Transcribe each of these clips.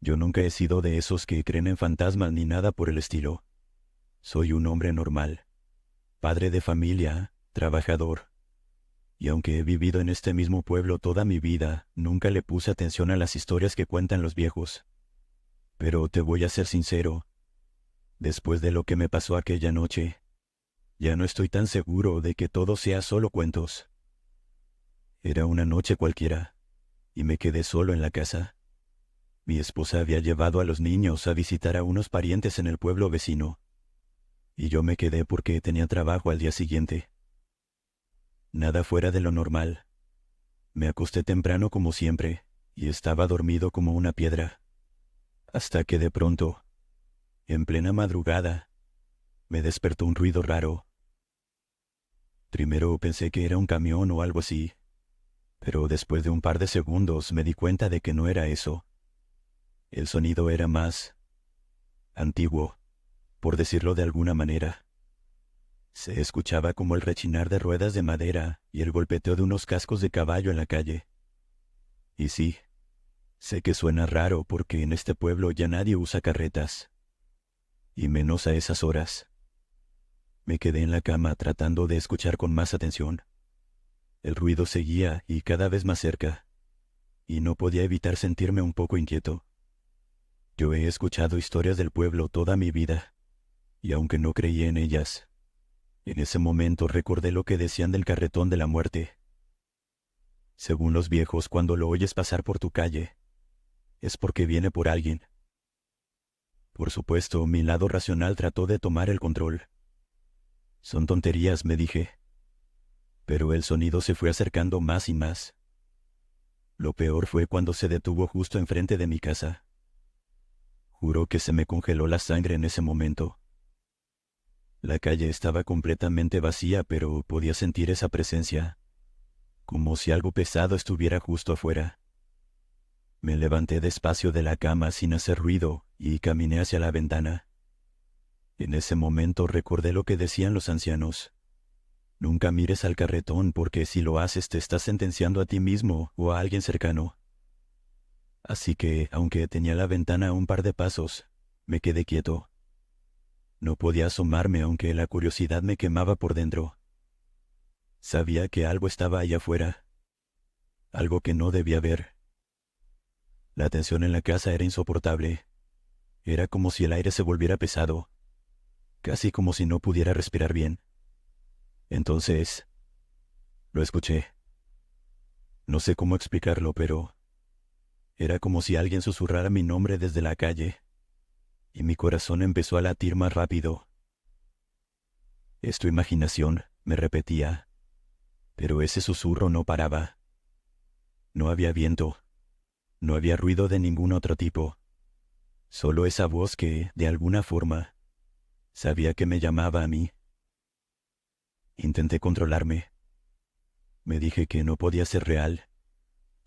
Yo nunca he sido de esos que creen en fantasmas ni nada por el estilo. Soy un hombre normal, padre de familia, trabajador. Y aunque he vivido en este mismo pueblo toda mi vida, nunca le puse atención a las historias que cuentan los viejos. Pero te voy a ser sincero, después de lo que me pasó aquella noche, ya no estoy tan seguro de que todo sea solo cuentos. Era una noche cualquiera, y me quedé solo en la casa. Mi esposa había llevado a los niños a visitar a unos parientes en el pueblo vecino, y yo me quedé porque tenía trabajo al día siguiente. Nada fuera de lo normal. Me acosté temprano como siempre, y estaba dormido como una piedra, hasta que de pronto, en plena madrugada, me despertó un ruido raro. Primero pensé que era un camión o algo así, pero después de un par de segundos me di cuenta de que no era eso. El sonido era más antiguo, por decirlo de alguna manera. Se escuchaba como el rechinar de ruedas de madera y el golpeteo de unos cascos de caballo en la calle. Y sí, sé que suena raro porque en este pueblo ya nadie usa carretas, y menos a esas horas. Me quedé en la cama tratando de escuchar con más atención. El ruido seguía y cada vez más cerca, y no podía evitar sentirme un poco inquieto. Yo he escuchado historias del pueblo toda mi vida, y aunque no creí en ellas, en ese momento recordé lo que decían del carretón de la muerte. Según los viejos, cuando lo oyes pasar por tu calle, es porque viene por alguien. Por supuesto, mi lado racional trató de tomar el control. Son tonterías, me dije, pero el sonido se fue acercando más y más. Lo peor fue cuando se detuvo justo enfrente de mi casa. Juro que se me congeló la sangre en ese momento. La calle estaba completamente vacía, pero podía sentir esa presencia, como si algo pesado estuviera justo afuera. Me levanté despacio de la cama sin hacer ruido y caminé hacia la ventana. En ese momento recordé lo que decían los ancianos. Nunca mires al carretón porque si lo haces te estás sentenciando a ti mismo o a alguien cercano. Así que, aunque tenía la ventana a un par de pasos, me quedé quieto. No podía asomarme aunque la curiosidad me quemaba por dentro. Sabía que algo estaba allá afuera, algo que no debía ver. La tensión en la casa era insoportable. Era como si el aire se volviera pesado, casi como si no pudiera respirar bien. Entonces, lo escuché. No sé cómo explicarlo, pero era como si alguien susurrara mi nombre desde la calle, y mi corazón empezó a latir más rápido. Es tu imaginación, me repetía, pero ese susurro no paraba. No había viento, no había ruido de ningún otro tipo, solo esa voz que, de alguna forma, sabía que me llamaba a mí. Intenté controlarme. Me dije que no podía ser real,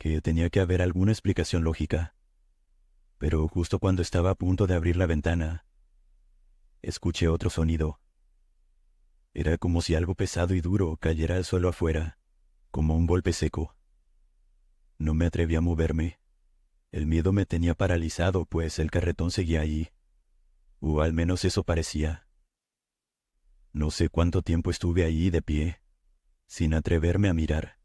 que tenía que haber alguna explicación lógica. Pero justo cuando estaba a punto de abrir la ventana, escuché otro sonido. Era como si algo pesado y duro cayera al suelo afuera, como un golpe seco. No me atreví a moverme. El miedo me tenía paralizado, pues el carretón seguía allí, o al menos eso parecía. No sé cuánto tiempo estuve allí de pie, sin atreverme a mirar.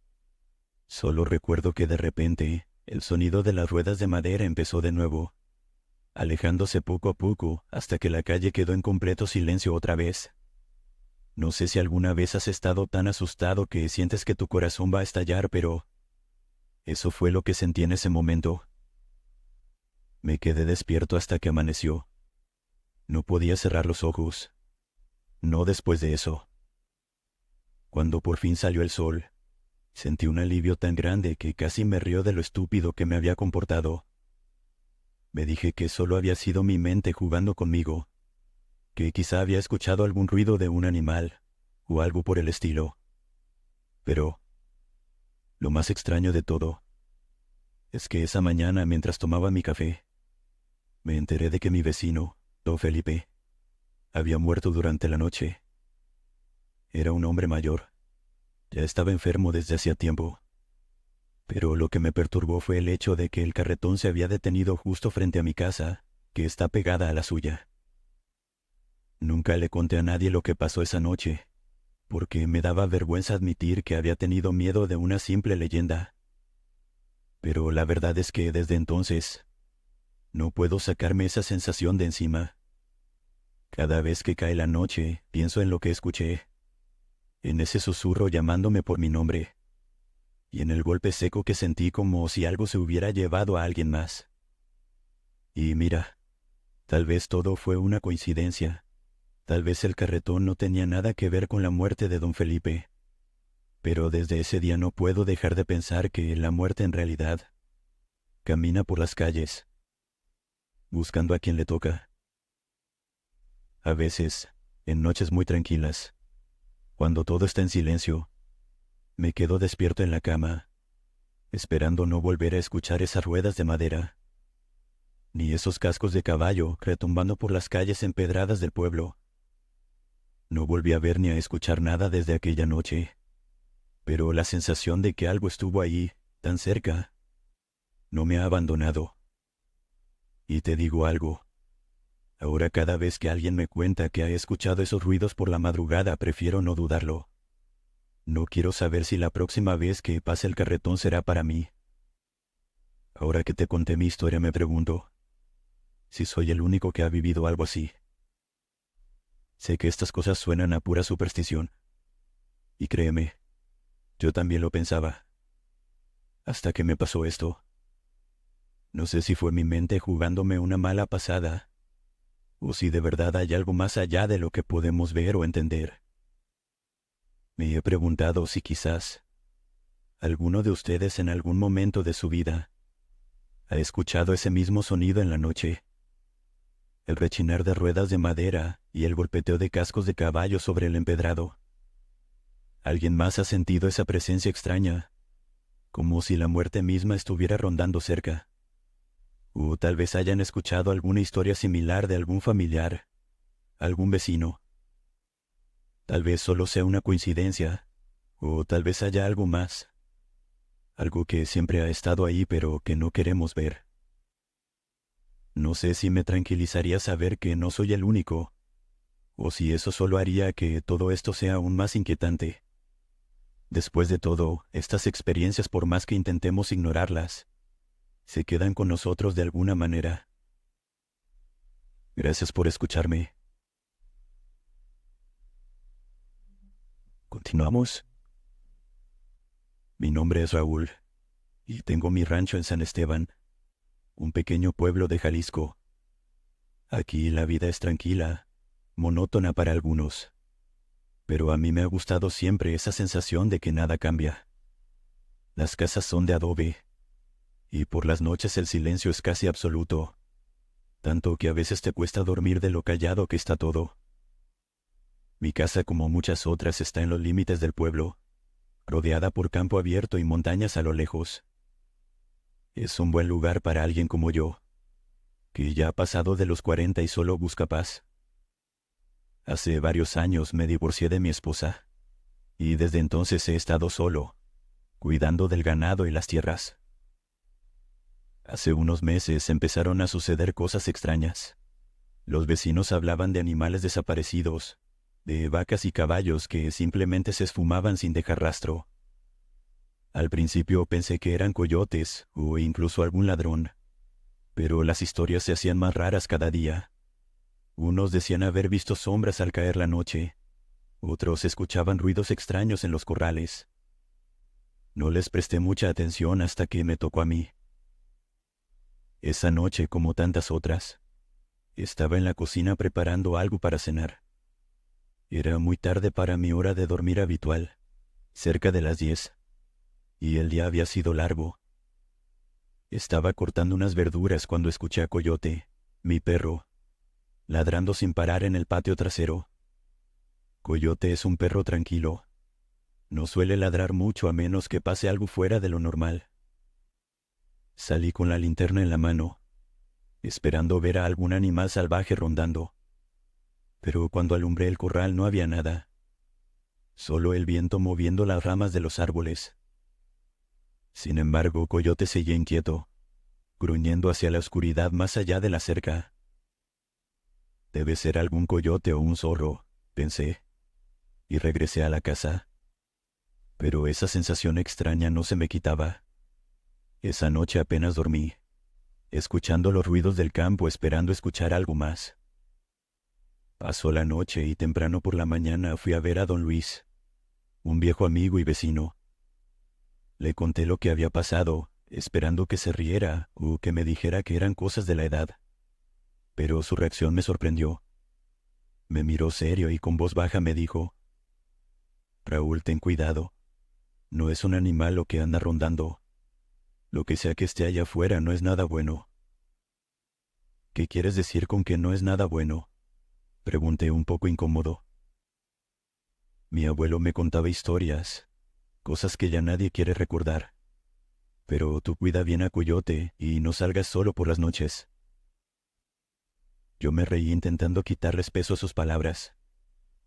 Solo recuerdo que de repente el sonido de las ruedas de madera empezó de nuevo, alejándose poco a poco hasta que la calle quedó en completo silencio otra vez. No sé si alguna vez has estado tan asustado que sientes que tu corazón va a estallar, pero eso fue lo que sentí en ese momento. Me quedé despierto hasta que amaneció. No podía cerrar los ojos. No después de eso. Cuando por fin salió el sol, sentí un alivio tan grande que casi me rió de lo estúpido que me había comportado. Me dije que solo había sido mi mente jugando conmigo, que quizá había escuchado algún ruido de un animal, o algo por el estilo. Pero, lo más extraño de todo, es que esa mañana mientras tomaba mi café, me enteré de que mi vecino, don Felipe, había muerto durante la noche. Era un hombre mayor. Ya estaba enfermo desde hacía tiempo. Pero lo que me perturbó fue el hecho de que el carretón se había detenido justo frente a mi casa, que está pegada a la suya. Nunca le conté a nadie lo que pasó esa noche, porque me daba vergüenza admitir que había tenido miedo de una simple leyenda. Pero la verdad es que desde entonces no puedo sacarme esa sensación de encima. Cada vez que cae la noche, pienso en lo que escuché, en ese susurro llamándome por mi nombre, y en el golpe seco que sentí como si algo se hubiera llevado a alguien más. Y mira, tal vez todo fue una coincidencia. Tal vez el carretón no tenía nada que ver con la muerte de don Felipe. Pero desde ese día no puedo dejar de pensar que la muerte en realidad camina por las calles, buscando a quien le toca. A veces, en noches muy tranquilas, cuando todo está en silencio, me quedo despierto en la cama, esperando no volver a escuchar esas ruedas de madera, ni esos cascos de caballo retumbando por las calles empedradas del pueblo. No volví a ver ni a escuchar nada desde aquella noche, pero la sensación de que algo estuvo ahí, tan cerca, no me ha abandonado. Y te digo algo, ahora cada vez que alguien me cuenta que ha escuchado esos ruidos por la madrugada, prefiero no dudarlo. No quiero saber si la próxima vez que pase el carretón será para mí. Ahora que te conté mi historia me pregunto si soy el único que ha vivido algo así. Sé que estas cosas suenan a pura superstición. Y créeme, yo también lo pensaba. Hasta que me pasó esto. No sé si fue mi mente jugándome una mala pasada, o si de verdad hay algo más allá de lo que podemos ver o entender. Me he preguntado si quizás alguno de ustedes en algún momento de su vida ha escuchado ese mismo sonido en la noche, el rechinar de ruedas de madera y el golpeteo de cascos de caballo sobre el empedrado. ¿Alguien más ha sentido esa presencia extraña, como si la muerte misma estuviera rondando cerca? O tal vez hayan escuchado alguna historia similar de algún familiar, algún vecino. Tal vez solo sea una coincidencia, o tal vez haya algo más, algo que siempre ha estado ahí pero que no queremos ver. No sé si me tranquilizaría saber que no soy el único, o si eso solo haría que todo esto sea aún más inquietante. Después de todo, estas experiencias, por más que intentemos ignorarlas, se quedan con nosotros de alguna manera. Gracias por escucharme. ¿Continuamos? Mi nombre es Raúl, y tengo mi rancho en San Esteban, un pequeño pueblo de Jalisco. Aquí la vida es tranquila, monótona para algunos, pero a mí me ha gustado siempre esa sensación de que nada cambia. Las casas son de adobe, y por las noches el silencio es casi absoluto, tanto que a veces te cuesta dormir de lo callado que está todo. Mi casa, como muchas otras, está en los límites del pueblo, rodeada por campo abierto y montañas a lo lejos. Es un buen lugar para alguien como yo, que ya ha pasado de los 40 y solo busca paz. Hace varios años me divorcié de mi esposa, y desde entonces he estado solo, cuidando del ganado y las tierras. Hace unos meses empezaron a suceder cosas extrañas. Los vecinos hablaban de animales desaparecidos, de vacas y caballos que simplemente se esfumaban sin dejar rastro. Al principio pensé que eran coyotes o incluso algún ladrón, pero las historias se hacían más raras cada día. Unos decían haber visto sombras al caer la noche, otros escuchaban ruidos extraños en los corrales. No les presté mucha atención hasta que me tocó a mí. Esa noche, como tantas otras, estaba en la cocina preparando algo para cenar. Era muy tarde para mi hora de dormir habitual, cerca de las 10, y el día había sido largo. Estaba cortando unas verduras cuando escuché a Coyote, mi perro, ladrando sin parar en el patio trasero. Coyote es un perro tranquilo. No suele ladrar mucho a menos que pase algo fuera de lo normal. Salí con la linterna en la mano, esperando ver a algún animal salvaje rondando. Pero cuando alumbré el corral no había nada, solo el viento moviendo las ramas de los árboles. Sin embargo, Coyote seguía inquieto, gruñendo hacia la oscuridad más allá de la cerca. Debe ser algún coyote o un zorro, pensé, y regresé a la casa. Pero esa sensación extraña no se me quitaba. Esa noche apenas dormí, escuchando los ruidos del campo, esperando escuchar algo más. Pasó la noche y temprano por la mañana fui a ver a don Luis, un viejo amigo y vecino. Le conté lo que había pasado, esperando que se riera o que me dijera que eran cosas de la edad. Pero su reacción me sorprendió. Me miró serio y con voz baja me dijo: «Raúl, ten cuidado. No es un animal lo que anda rondando. Lo que sea que esté allá afuera no es nada bueno». «¿Qué quieres decir con que no es nada bueno?», pregunté un poco incómodo. Mi abuelo me contaba historias, cosas que ya nadie quiere recordar. Pero tú cuida bien a Coyote y no salgas solo por las noches. Yo me reí intentando quitarles peso a sus palabras,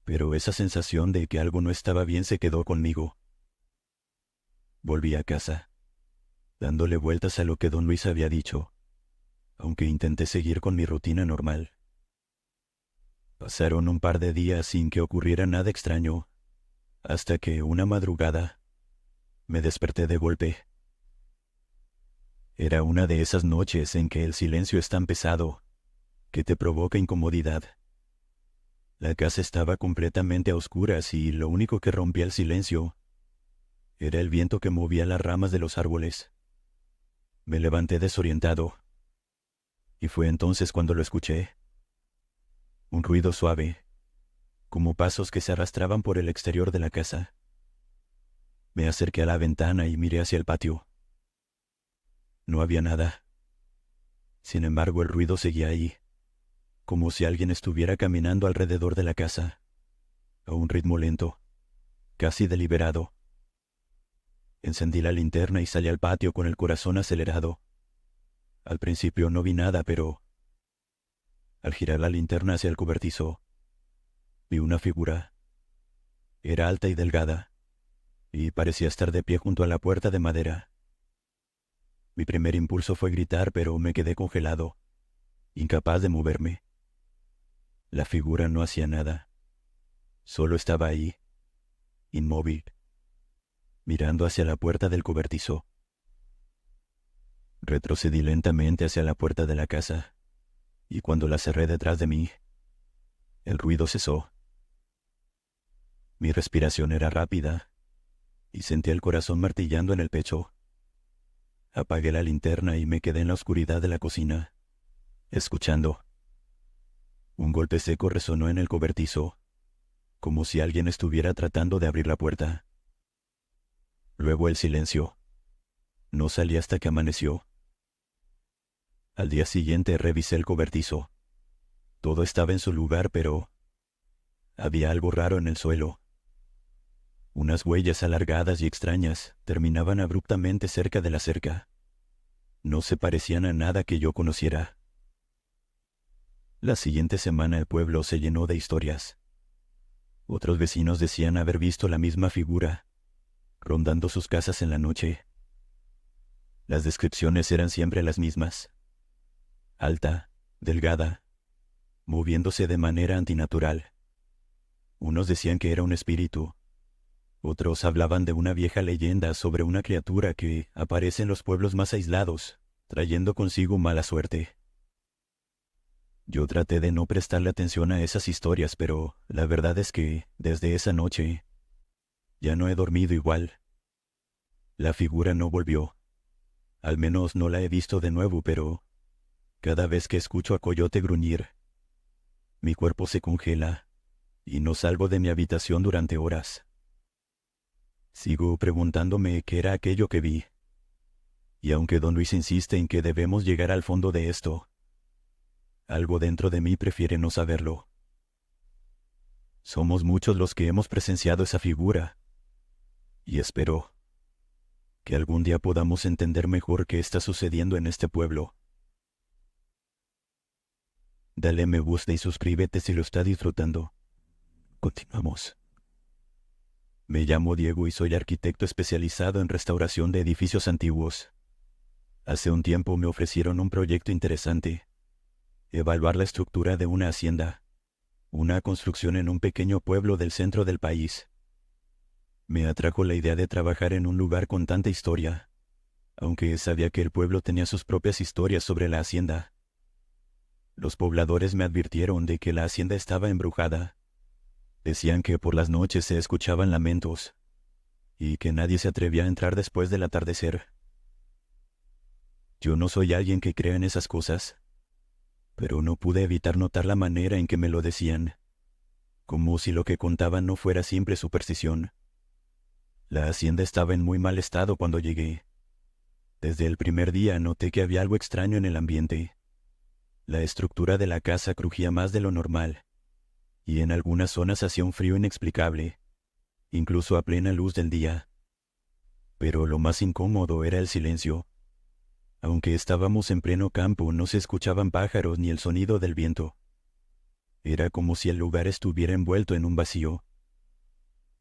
pero esa sensación de que algo no estaba bien se quedó conmigo. Volví a casa, dándole vueltas a lo que don Luis había dicho, aunque intenté seguir con mi rutina normal. Pasaron un par de días sin que ocurriera nada extraño, hasta que una madrugada me desperté de golpe. Era una de esas noches en que el silencio es tan pesado que te provoca incomodidad. La casa estaba completamente a oscuras y lo único que rompía el silencio era el viento que movía las ramas de los árboles. Me levanté desorientado, y fue entonces cuando lo escuché. Un ruido suave, como pasos que se arrastraban por el exterior de la casa. Me acerqué a la ventana y miré hacia el patio. No había nada. Sin embargo, el ruido seguía ahí, como si alguien estuviera caminando alrededor de la casa, a un ritmo lento, casi deliberado. Encendí la linterna y salí al patio con el corazón acelerado. Al principio no vi nada, pero al girar la linterna hacia el cobertizo, vi una figura. Era alta y delgada, y parecía estar de pie junto a la puerta de madera. Mi primer impulso fue gritar, pero me quedé congelado, incapaz de moverme. La figura no hacía nada. Solo estaba ahí, inmóvil, mirando hacia la puerta del cobertizo. Retrocedí lentamente hacia la puerta de la casa, y cuando la cerré detrás de mí, el ruido cesó. Mi respiración era rápida, y sentí el corazón martillando en el pecho. Apagué la linterna y me quedé en la oscuridad de la cocina, escuchando. Un golpe seco resonó en el cobertizo, como si alguien estuviera tratando de abrir la puerta. Luego el silencio. No salí hasta que amaneció. Al día siguiente revisé el cobertizo. Todo estaba en su lugar, pero había algo raro en el suelo. Unas huellas alargadas y extrañas terminaban abruptamente cerca de la cerca. No se parecían a nada que yo conociera. La siguiente semana el pueblo se llenó de historias. Otros vecinos decían haber visto la misma figura, rondando sus casas en la noche. Las descripciones eran siempre las mismas. Alta, delgada, moviéndose de manera antinatural. Unos decían que era un espíritu. Otros hablaban de una vieja leyenda sobre una criatura que aparece en los pueblos más aislados, trayendo consigo mala suerte. Yo traté de no prestarle atención a esas historias, pero la verdad es que, desde esa noche, ya no he dormido igual. La figura no volvió. Al menos no la he visto de nuevo, pero cada vez que escucho a Coyote gruñir, mi cuerpo se congela y no salgo de mi habitación durante horas. Sigo preguntándome qué era aquello que vi. Y aunque don Luis insiste en que debemos llegar al fondo de esto, algo dentro de mí prefiere no saberlo. Somos muchos los que hemos presenciado esa figura, y espero que algún día podamos entender mejor qué está sucediendo en este pueblo. Dale me gusta y suscríbete si lo está disfrutando. Continuamos. Me llamo Diego y soy arquitecto especializado en restauración de edificios antiguos. Hace un tiempo me ofrecieron un proyecto interesante: evaluar la estructura de una hacienda, una construcción en un pequeño pueblo del centro del país. Me atrajo la idea de trabajar en un lugar con tanta historia, aunque sabía que el pueblo tenía sus propias historias sobre la hacienda. Los pobladores me advirtieron de que la hacienda estaba embrujada. Decían que por las noches se escuchaban lamentos y que nadie se atrevía a entrar después del atardecer. Yo no soy alguien que crea en esas cosas, pero no pude evitar notar la manera en que me lo decían, como si lo que contaban no fuera simple superstición. La hacienda estaba en muy mal estado cuando llegué. Desde el primer día noté que había algo extraño en el ambiente. La estructura de la casa crujía más de lo normal, y en algunas zonas hacía un frío inexplicable, incluso a plena luz del día. Pero lo más incómodo era el silencio. Aunque estábamos en pleno campo, no se escuchaban pájaros ni el sonido del viento. Era como si el lugar estuviera envuelto en un vacío.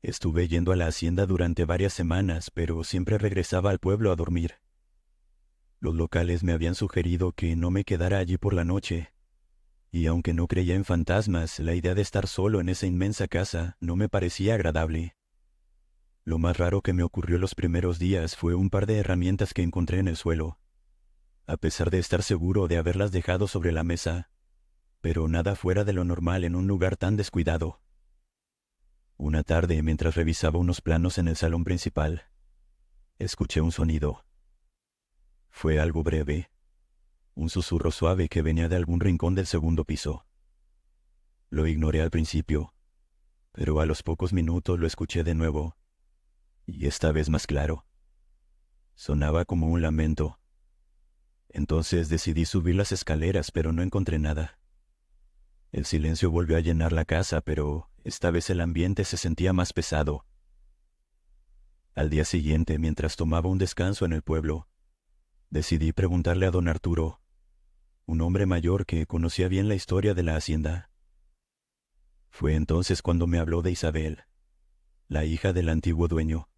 Estuve yendo a la hacienda durante varias semanas, pero siempre regresaba al pueblo a dormir. Los locales me habían sugerido que no me quedara allí por la noche, y aunque no creía en fantasmas, la idea de estar solo en esa inmensa casa no me parecía agradable. Lo más raro que me ocurrió los primeros días fue un par de herramientas que encontré en el suelo, a pesar de estar seguro de haberlas dejado sobre la mesa, pero nada fuera de lo normal en un lugar tan descuidado. Una tarde, mientras revisaba unos planos en el salón principal, escuché un sonido. Fue algo breve, un susurro suave que venía de algún rincón del segundo piso. Lo ignoré al principio, pero a los pocos minutos lo escuché de nuevo, y esta vez más claro. Sonaba como un lamento. Entonces decidí subir las escaleras, pero no encontré nada. El silencio volvió a llenar la casa, pero esta vez el ambiente se sentía más pesado. Al día siguiente, mientras tomaba un descanso en el pueblo, decidí preguntarle a don Arturo, un hombre mayor que conocía bien la historia de la hacienda. Fue entonces cuando me habló de Isabel, la hija del antiguo dueño.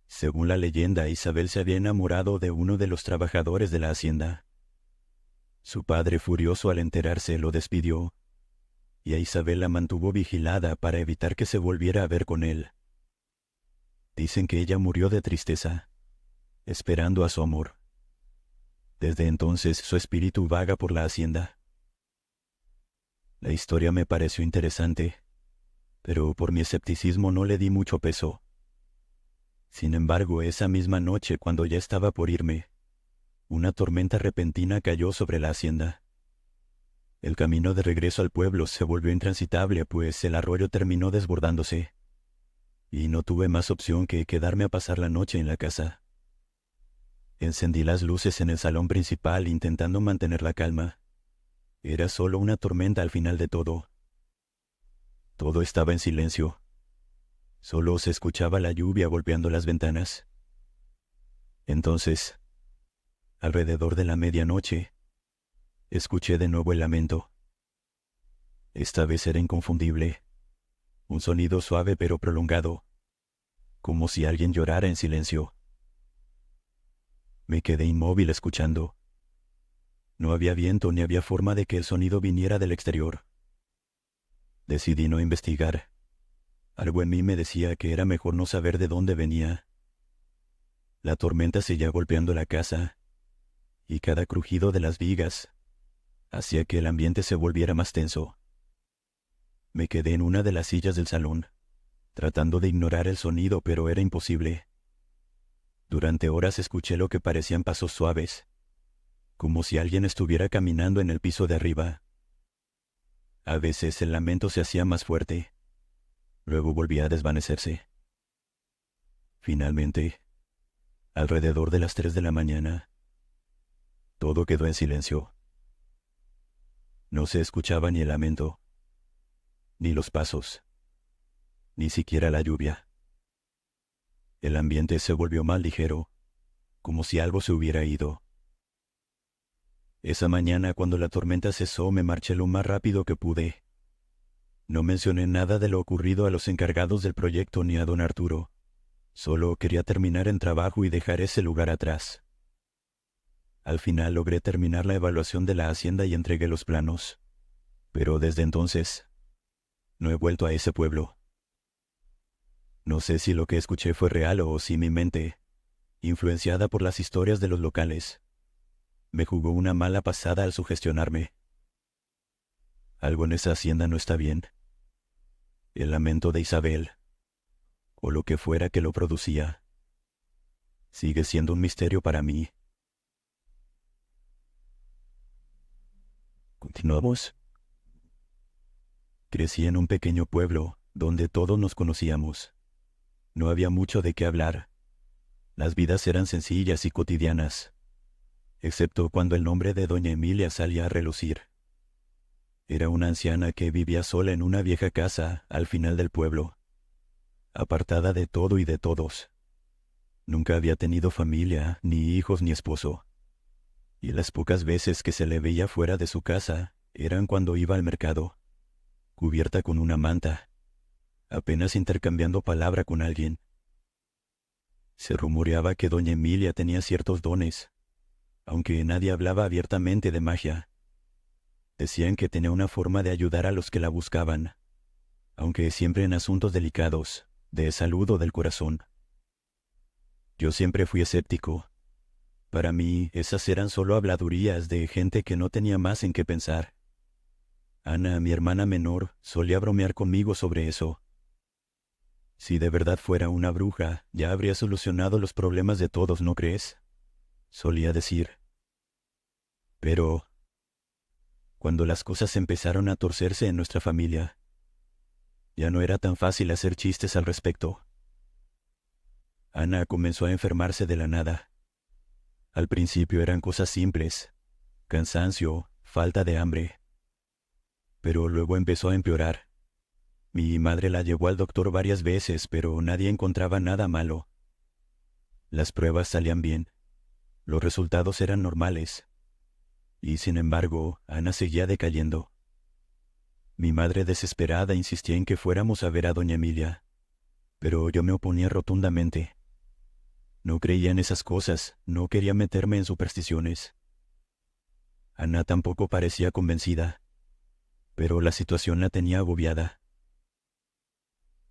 Según la leyenda, Isabel se había enamorado de uno de los trabajadores de la hacienda. Su padre, furioso al enterarse, lo despidió, y a Isabel la mantuvo vigilada para evitar que se volviera a ver con él. Dicen que ella murió de tristeza, esperando a su amor. Desde entonces su espíritu vaga por la hacienda. La historia me pareció interesante, pero por mi escepticismo no le di mucho peso. Sin embargo, esa misma noche, cuando ya estaba por irme, una tormenta repentina cayó sobre la hacienda. El camino de regreso al pueblo se volvió intransitable, pues el arroyo terminó desbordándose, y no tuve más opción que quedarme a pasar la noche en la casa. Encendí las luces en el salón principal intentando mantener la calma. Era solo una tormenta al final de todo. Todo estaba en silencio. Solo se escuchaba la lluvia golpeando las ventanas. Entonces, alrededor de la medianoche, escuché de nuevo el lamento. Esta vez era inconfundible. Un sonido suave pero prolongado, como si alguien llorara en silencio. Me quedé inmóvil escuchando. No había viento ni había forma de que el sonido viniera del exterior. Decidí no investigar. Algo en mí me decía que era mejor no saber de dónde venía. La tormenta seguía golpeando la casa, y cada crujido de las vigas hacía que el ambiente se volviera más tenso. Me quedé en una de las sillas del salón, tratando de ignorar el sonido, pero era imposible. Durante horas escuché lo que parecían pasos suaves, como si alguien estuviera caminando en el piso de arriba. A veces el lamento se hacía más fuerte, luego volvía a desvanecerse. Finalmente, alrededor de las 3 de la mañana, todo quedó en silencio. No se escuchaba ni el lamento, ni los pasos, ni siquiera la lluvia. El ambiente se volvió más ligero, como si algo se hubiera ido. Esa mañana, cuando la tormenta cesó, me marché lo más rápido que pude. No mencioné nada de lo ocurrido a los encargados del proyecto ni a don Arturo. Solo quería terminar el trabajo y dejar ese lugar atrás. Al final logré terminar la evaluación de la hacienda y entregué los planos. Pero desde entonces, no he vuelto a ese pueblo. No sé si lo que escuché fue real o si mi mente, influenciada por las historias de los locales, me jugó una mala pasada al sugestionarme. Algo en esa hacienda no está bien. El lamento de Isabel, o lo que fuera que lo producía, sigue siendo un misterio para mí. ¿Continuamos? Crecí en un pequeño pueblo donde todos nos conocíamos. No había mucho de qué hablar. Las vidas eran sencillas y cotidianas, excepto cuando el nombre de doña Emilia salía a relucir. Era una anciana que vivía sola en una vieja casa al final del pueblo, apartada de todo y de todos. Nunca había tenido familia, ni hijos ni esposo, y las pocas veces que se le veía fuera de su casa eran cuando iba al mercado, cubierta con una manta, apenas intercambiando palabra con alguien. Se rumoreaba que doña Emilia tenía ciertos dones, aunque nadie hablaba abiertamente de magia. Decían que tenía una forma de ayudar a los que la buscaban, aunque siempre en asuntos delicados, de salud o del corazón. Yo siempre fui escéptico. Para mí, esas eran solo habladurías de gente que no tenía más en qué pensar. Ana, mi hermana menor, solía bromear conmigo sobre eso. Si de verdad fuera una bruja, ya habría solucionado los problemas de todos, ¿no crees? Solía decir. Pero, cuando las cosas empezaron a torcerse en nuestra familia, ya no era tan fácil hacer chistes al respecto. Ana comenzó a enfermarse de la nada. Al principio eran cosas simples, cansancio, falta de hambre. Pero luego empezó a empeorar. Mi madre la llevó al doctor varias veces, pero nadie encontraba nada malo. Las pruebas salían bien. Los resultados eran normales. Y sin embargo, Ana seguía decayendo. Mi madre desesperada insistía en que fuéramos a ver a doña Emilia, pero yo me oponía rotundamente. No creía en esas cosas, no quería meterme en supersticiones. Ana tampoco parecía convencida, pero la situación la tenía agobiada.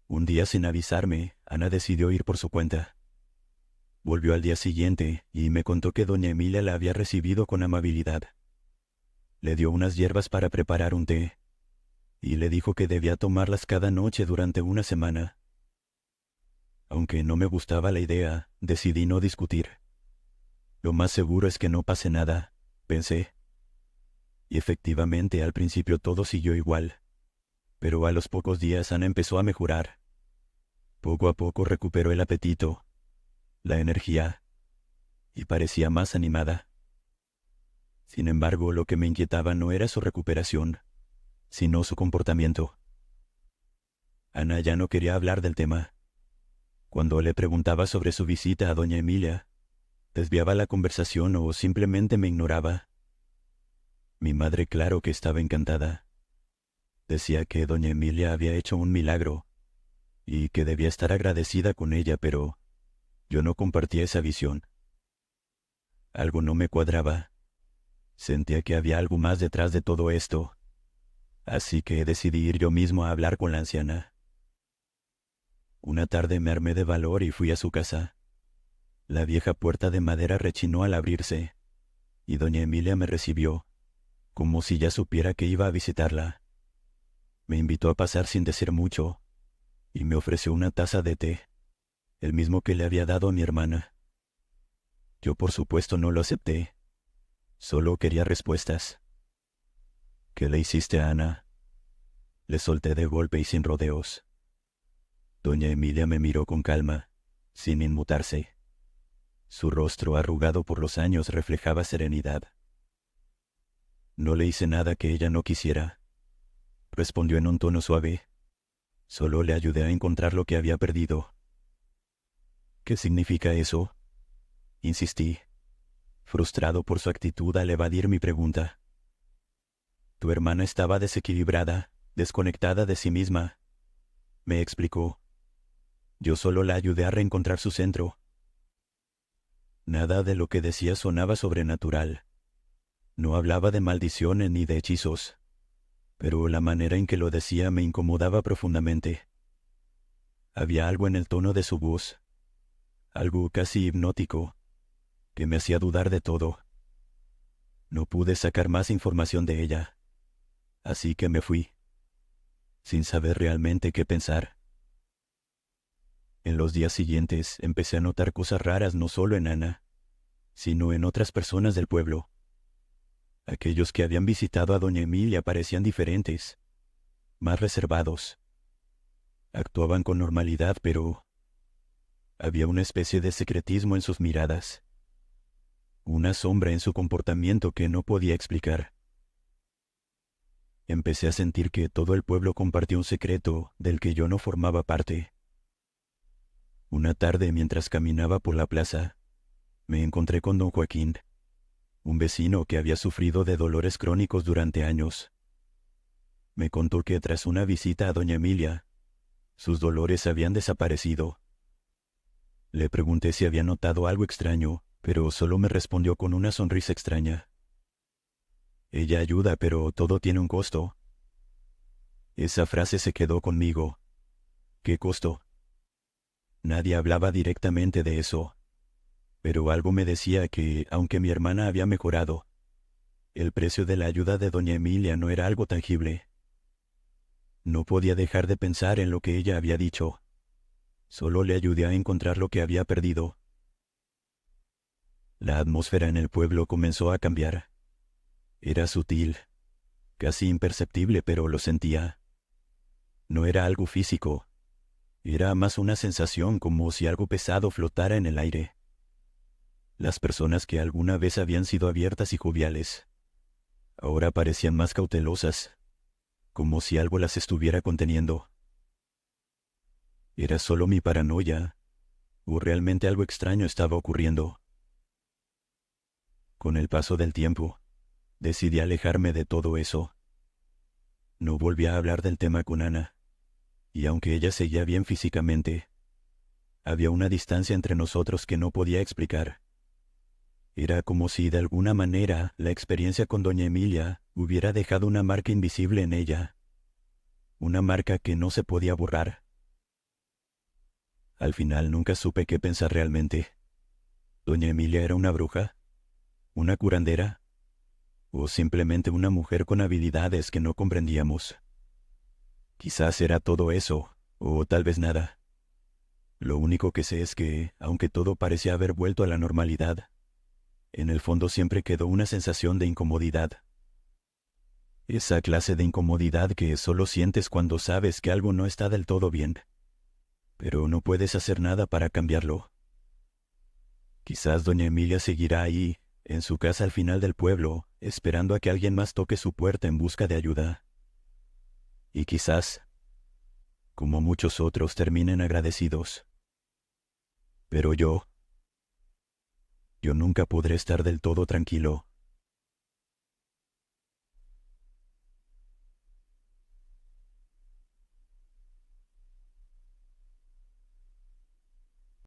Un día sin avisarme, Ana decidió ir por su cuenta. Volvió al día siguiente y me contó que doña Emilia la había recibido con amabilidad. Le dio unas hierbas para preparar un té, y le dijo que debía tomarlas cada noche durante una semana. Aunque no me gustaba la idea, decidí no discutir. Lo más seguro es que no pase nada, pensé. Y efectivamente al principio todo siguió igual, pero a los pocos días Ana empezó a mejorar. Poco a poco recuperó el apetito, la energía, y parecía más animada. Sin embargo, lo que me inquietaba no era su recuperación, sino su comportamiento. Ana ya no quería hablar del tema. Cuando le preguntaba sobre su visita a doña Emilia, desviaba la conversación o simplemente me ignoraba. Mi madre claro que estaba encantada. Decía que doña Emilia había hecho un milagro y que debía estar agradecida con ella, pero yo no compartía esa visión. Algo no me cuadraba. Sentía que había algo más detrás de todo esto, así que decidí ir yo mismo a hablar con la anciana. Una tarde me armé de valor y fui a su casa. La vieja puerta de madera rechinó al abrirse, y doña Emilia me recibió, como si ya supiera que iba a visitarla. Me invitó a pasar sin decir mucho, y me ofreció una taza de té, el mismo que le había dado a mi hermana. Yo por supuesto no lo acepté, solo quería respuestas. ¿Qué le hiciste a Ana? Le solté de golpe y sin rodeos. Doña Emilia me miró con calma, sin inmutarse. Su rostro arrugado por los años reflejaba serenidad. No le hice nada que ella no quisiera, respondió en un tono suave. Solo le ayudé a encontrar lo que había perdido. ¿Qué significa eso? Insistí, frustrado por su actitud al evadir mi pregunta. Tu hermana estaba desequilibrada, desconectada de sí misma. Me explicó. Yo solo la ayudé a reencontrar su centro. Nada de lo que decía sonaba sobrenatural. No hablaba de maldiciones ni de hechizos, pero la manera en que lo decía me incomodaba profundamente. Había algo en el tono de su voz, algo casi hipnótico, que me hacía dudar de todo. No pude sacar más información de ella, así que me fui, sin saber realmente qué pensar. En los días siguientes empecé a notar cosas raras no solo en Ana, sino en otras personas del pueblo. Aquellos que habían visitado a doña Emilia parecían diferentes, más reservados. Actuaban con normalidad, pero había una especie de secretismo en sus miradas, una sombra en su comportamiento que no podía explicar. Empecé a sentir que todo el pueblo compartía un secreto del que yo no formaba parte. Una tarde, mientras caminaba por la plaza, me encontré con don Joaquín, un vecino que había sufrido de dolores crónicos durante años. Me contó que tras una visita a doña Emilia, sus dolores habían desaparecido. Le pregunté si había notado algo extraño, pero solo me respondió con una sonrisa extraña. Ella ayuda, pero todo tiene un costo. Esa frase se quedó conmigo. ¿Qué costo? Nadie hablaba directamente de eso, pero algo me decía que, aunque mi hermana había mejorado, el precio de la ayuda de doña Emilia no era algo tangible. No podía dejar de pensar en lo que ella había dicho. Solo le ayudé a encontrar lo que había perdido. La atmósfera en el pueblo comenzó a cambiar. Era sutil, casi imperceptible, pero lo sentía. No era algo físico. Era más una sensación, como si algo pesado flotara en el aire. Las personas que alguna vez habían sido abiertas y joviales, ahora parecían más cautelosas, como si algo las estuviera conteniendo. ¿Era solo mi paranoia, o realmente algo extraño estaba ocurriendo? Con el paso del tiempo, decidí alejarme de todo eso. No volví a hablar del tema con Ana, y aunque ella seguía bien físicamente, había una distancia entre nosotros que no podía explicar. Era como si de alguna manera la experiencia con doña Emilia hubiera dejado una marca invisible en ella, una marca que no se podía borrar. Al final nunca supe qué pensar realmente. ¿Doña Emilia era una bruja? ¿Una curandera? ¿O simplemente una mujer con habilidades que no comprendíamos? Quizás era todo eso, o tal vez nada. Lo único que sé es que, aunque todo parecía haber vuelto a la normalidad, en el fondo siempre quedó una sensación de incomodidad. Esa clase de incomodidad que solo sientes cuando sabes que algo no está del todo bien, pero no puedes hacer nada para cambiarlo. Quizás doña Emilia seguirá ahí, en su casa al final del pueblo, esperando a que alguien más toque su puerta en busca de ayuda. Y quizás, como muchos otros, terminen agradecidos. Pero yo nunca podré estar del todo tranquilo.